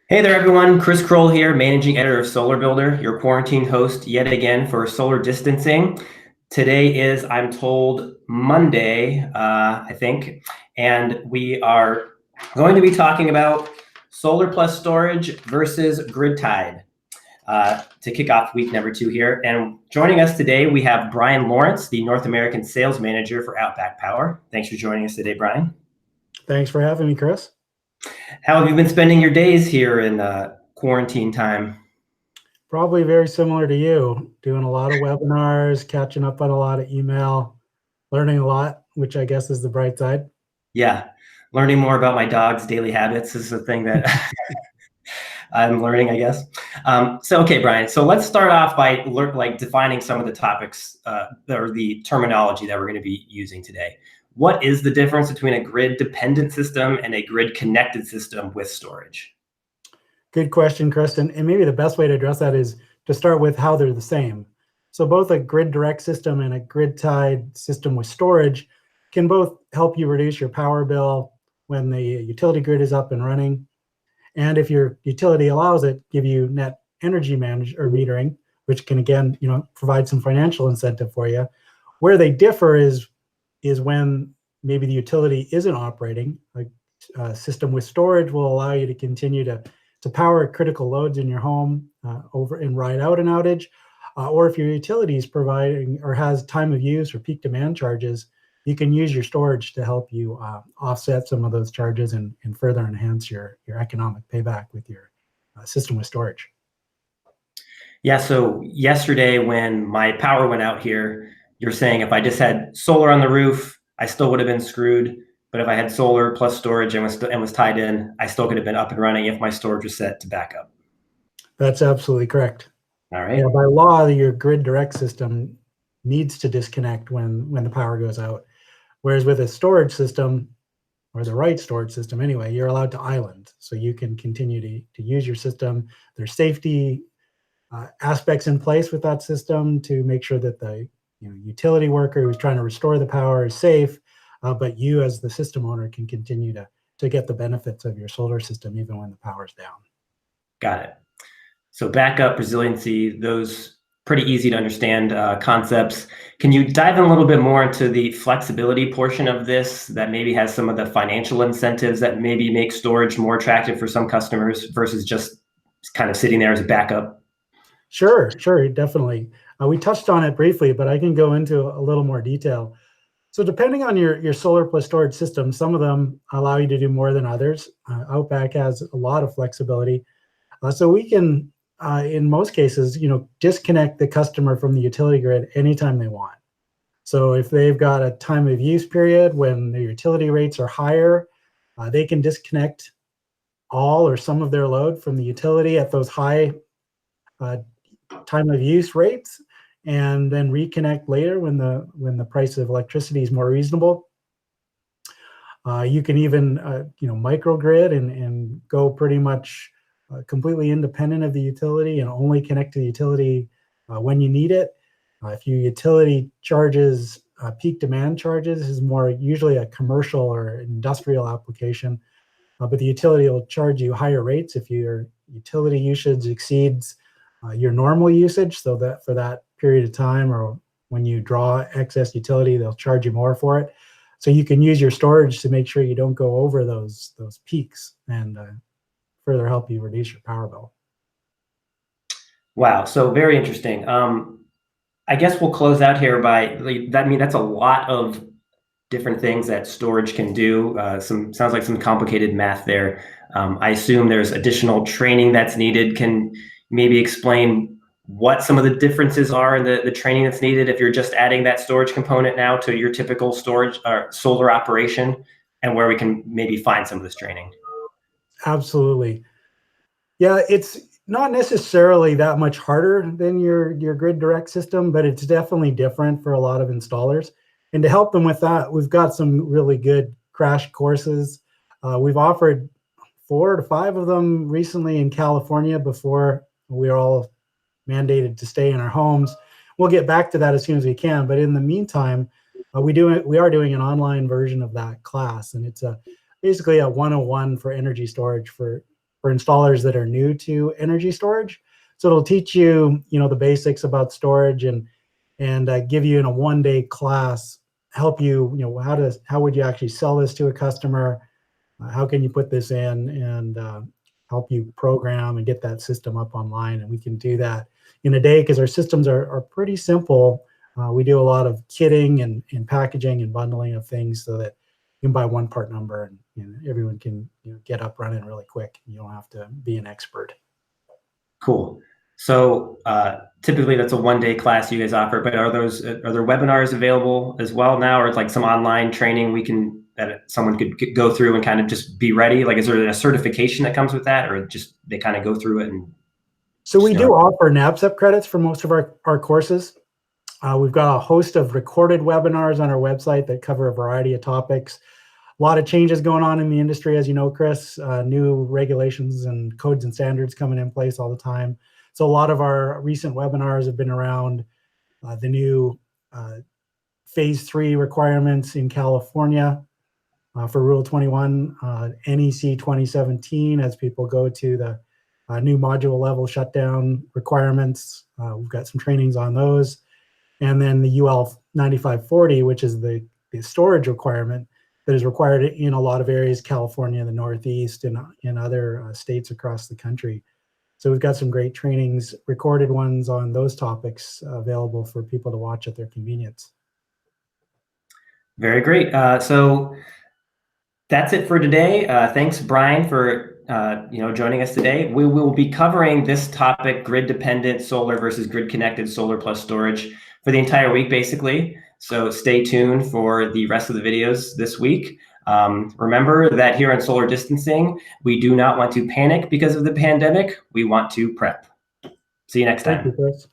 Hey there, everyone. Chris Kroll here, managing editor of Solar Builder, your quarantine host yet again for solar distancing. Today is, I'm told, Monday, I think, and we are going to be talking about solar plus storage versus grid tied to kick off week number 2 here. And joining us today, we have Brian Lawrence, the North American sales manager for Outback Power. Thanks for joining us today, Brian. Thanks for having me, Chris. How have you been spending your days here in quarantine time? Probably very similar to you, doing a lot of webinars, catching up on a lot of email, learning a lot, which I guess is the bright side. Yeah, learning more about my dog's daily habits is the thing that I'm learning, I guess. Okay, Brian. So let's start off by defining some of the topics or the terminology that we're going to be using today. What is the difference between a grid-dependent system and a grid-connected system with storage? Good question, Kristen. And maybe the best way to address that is to start with how they're the same. So both a grid direct system and a grid tied system with storage can both help you reduce your power bill when the utility grid is up and running. And if your utility allows it, give you net energy manage or metering, which can again, provide some financial incentive for you. Where they differ is when maybe the utility isn't operating. Like a system with storage will allow you to continue to power critical loads in your home over and ride out an outage. Or if your utility is providing or has time of use or peak demand charges, you can use your storage to help you offset some of those charges and further enhance your economic payback with your system with storage. Yeah, so yesterday when my power went out here, you're saying if I just had solar on the roof, I still would have been screwed. But if I had solar plus storage and was tied in, I still could have been up and running if my storage was set to backup. That's absolutely correct. All right. Yeah, by law, your grid direct system needs to disconnect when the power goes out. Whereas with a storage system, or the right storage system anyway, you're allowed to island. So you can continue to use your system. There's safety aspects in place with that system to make sure that the utility worker who's trying to restore the power is safe, but you as the system owner can continue to get the benefits of your solar system even when the power's down. Got it. So backup, resiliency, those pretty easy to understand concepts. Can you dive in a little bit more into the flexibility portion of this that maybe has some of the financial incentives that maybe make storage more attractive for some customers versus just kind of sitting there as a backup? Sure, definitely. We touched on it briefly, but I can go into a little more detail. So depending on your solar plus storage system, some of them allow you to do more than others. Outback has a lot of flexibility. So we can, in most cases, disconnect the customer from the utility grid anytime they want. So if they've got a time of use period when the utility rates are higher, they can disconnect all or some of their load from the utility at those high time of use rates, and then reconnect later when the price of electricity is more reasonable. You can even microgrid and go pretty much completely independent of the utility and only connect to the utility when you need it. If your utility charges peak demand charges, is more usually a commercial or industrial application, but the utility will charge you higher rates if your utility usage exceeds your normal usage. So that for that period of time, or when you draw excess utility, they'll charge you more for it. So you can use your storage to make sure you don't go over those peaks and further help you reduce your power bill. Wow, so very interesting. I guess we'll close out here by that. I mean, that's a lot of different things that storage can do. Sounds like some complicated math there. I assume there's additional training that's needed. Can maybe explain what some of the differences are in the training that's needed if you're just adding that storage component now to your typical storage or solar operation, and where we can maybe find some of this training? Absolutely. Yeah, it's not necessarily that much harder than your grid direct system, but it's definitely different for a lot of installers. And to help them with that, we've got some really good crash courses. We've offered 4 to 5 of them recently in California before we are all mandated to stay in our homes. We'll get back to that as soon as we can. But in the meantime, we are doing an online version of that class, and it's basically a 101 for energy storage for for installers that are new to energy storage. So it'll teach you, the basics about storage and give you in a one-day class, help you, how would you actually sell this to a customer? How can you put this in and help you program and get that system up online? And we can do that in a day because our systems are pretty simple. We do a lot of kitting and packaging and bundling of things so that you can buy one part number and everyone can get up running really quick. You don't have to be an expert. Cool. So typically that's a one-day class you guys offer, but are there webinars available as well now, or like some online training that someone could go through and kind of just be ready? Like, is there a certification that comes with that, or just they kind of go through it? And so we do offer NABCEP credits for most of our courses. We've got a host of recorded webinars on our website that cover a variety of topics. A lot of changes going on in the industry, as you know, Chris. New regulations and codes and standards coming in place all the time. So a lot of our recent webinars have been around the new phase 3 requirements in California for Rule 21, NEC 2017, as people go to the new module level shutdown requirements. We've got some trainings on those. And then the UL 9540, which is the storage requirement that is required in a lot of areas, California, the Northeast, and in other states across the country. So we've got some great trainings, recorded ones on those topics available for people to watch at their convenience. Very great. So that's it for today. Thanks, Brian, for joining us today. We will be covering this topic, grid-dependent solar versus grid-connected solar plus storage, for the entire week, basically. So stay tuned for the rest of the videos this week. Remember that here on Solar Distancing, we do not want to panic because of the pandemic. We want to prep. See you next time. Thank you, Chris.